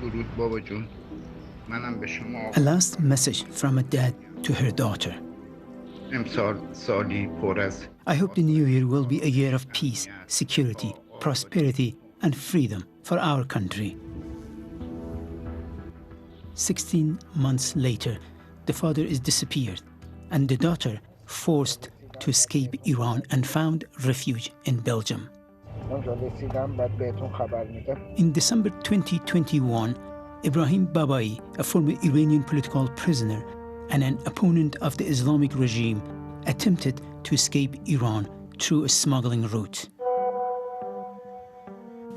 درود بابا جون. منم به شما. A last message from a dad to her daughter. امسال سالی پر از I hope the new year will be a year of peace, security, prosperity, and freedom for our country. 16 months later, the father is disappeared, and the daughter forced to escape Iran and found refuge in Belgium. In December 2021, Ebrahim Babaei, a former Iranian political prisoner and an opponent of the Islamic regime, attempted to escape Iran through a smuggling route.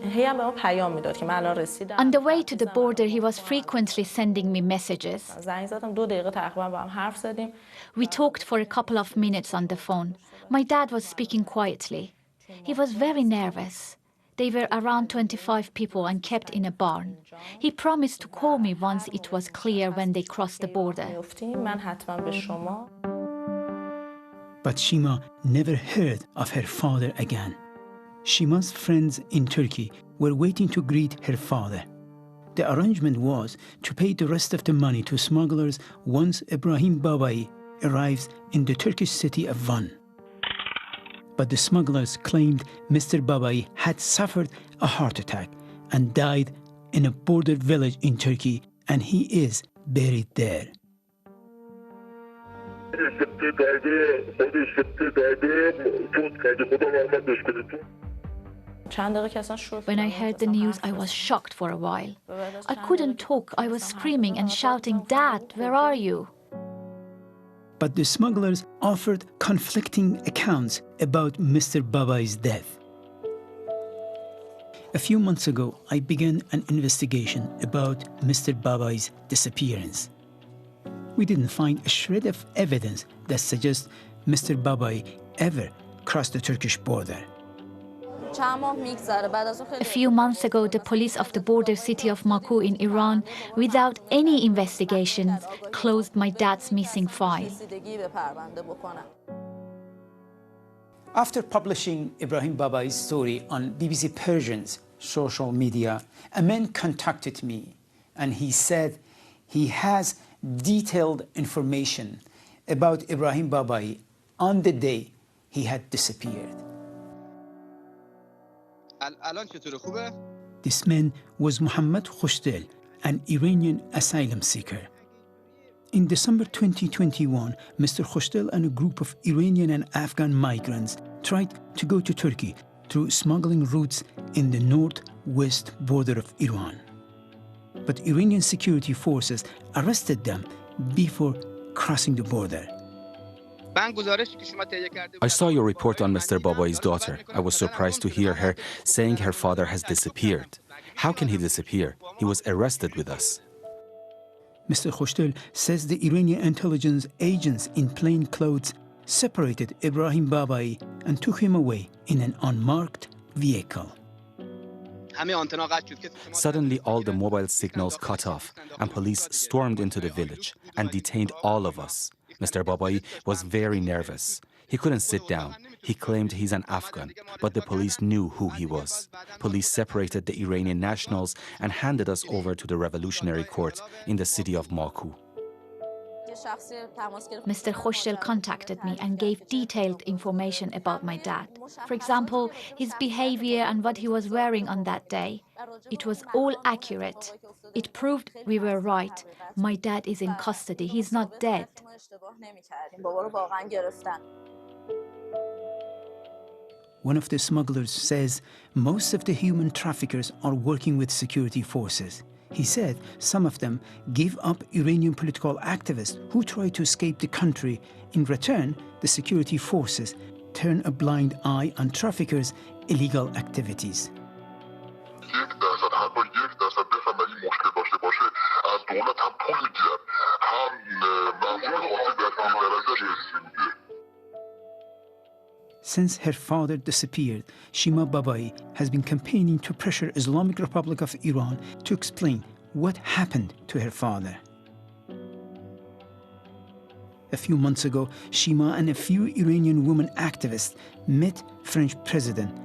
On the way to the border, he was frequently sending me messages. We talked for a couple of minutes on the phone. My dad was speaking quietly. He was very nervous. They were around 25 people and kept in a barn. He promised to call me once it was clear when they crossed the border. But Shima never heard of her father again. Shima's friends in Turkey were waiting to greet her father. The arrangement was to pay the rest of the money to smugglers once Ebrahim Babaei arrives in the Turkish city of Van. But the smugglers claimed Mr. Babaei had suffered a heart attack and died in a border village in Turkey, and he is buried there. When I heard the news, I was shocked for a while. I couldn't talk. I was screaming and shouting, "Dad, where are you?" But the smugglers offered conflicting accounts about Mr. Babaei's death. A few months ago, I began an investigation about Mr. Babaei's disappearance. We didn't find a shred of evidence that suggests Mr. Babaei ever crossed the Turkish border. A few months ago, the police of the border city of Baku in Iran, without any investigations, closed my dad's missing file. After publishing Ebrahim Babaei's story on BBC Persian's social media, a man contacted me and he said he has detailed information about Ebrahim Babaei on the day he had disappeared. This man was Mohammad Khoshdel, an Iranian asylum seeker. In December 2021, Mr. Khoshdel and a group of Iranian and Afghan migrants tried to go to Turkey through smuggling routes in the northwest border of Iran. But Iranian security forces arrested them before crossing the border. I saw your report on Mr. Babaei's daughter. I was surprised to hear her saying her father has disappeared. How can he disappear? He was arrested with us. Mr. Khoshdel says the Iranian intelligence agents in plain clothes separated Ebrahim Babaei and took him away in an unmarked vehicle. Suddenly, all the mobile signals cut off, and police stormed into the village and detained all of us. Mr. Babaei was very nervous. He couldn't sit down. He claimed he's an Afghan, but the police knew who he was. Police separated the Iranian nationals and handed us over to the Revolutionary Court in the city of Baku. Mr. Khoshdel contacted me and gave detailed information about my dad. For example, his behavior and what he was wearing on that day. It was all accurate. It proved we were right. My dad is in custody. He's not dead. One of the smugglers says most of the human traffickers are working with security forces. He said some of them give up Iranian political activists who try to escape the country. In return, the security forces turn a blind eye on traffickers' illegal activities. Since her father disappeared, Shima Babaei has been campaigning to pressure Islamic Republic of Iran to explain what happened to her father. A few months ago, Shima and a few Iranian women activists met French President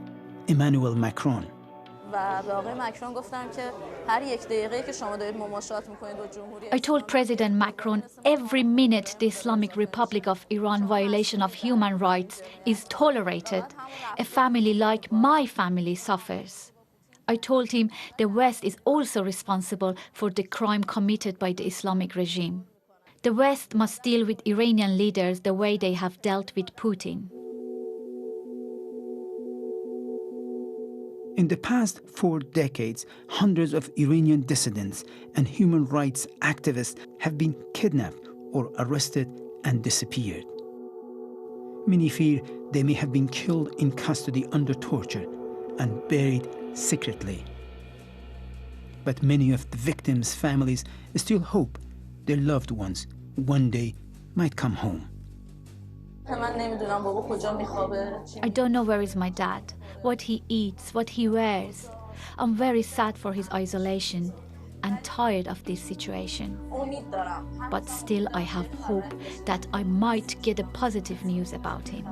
Emmanuel Macron. I told President Macron every minute the Islamic Republic of Iran violation of human rights is tolerated, a family like my family suffers. I told him the West is also responsible for the crime committed by the Islamic regime. The West must deal with Iranian leaders the way they have dealt with Putin. In the past 4 decades, hundreds of Iranian dissidents and human rights activists have been kidnapped or arrested and disappeared. Many fear they may have been killed in custody under torture and buried secretly. But many of the victims' families still hope their loved ones one day might come home. I don't know where is my dad, what he eats, what he wears. I'm very sad for his isolation and tired of this situation. But still I have hope that I might get a positive news about him.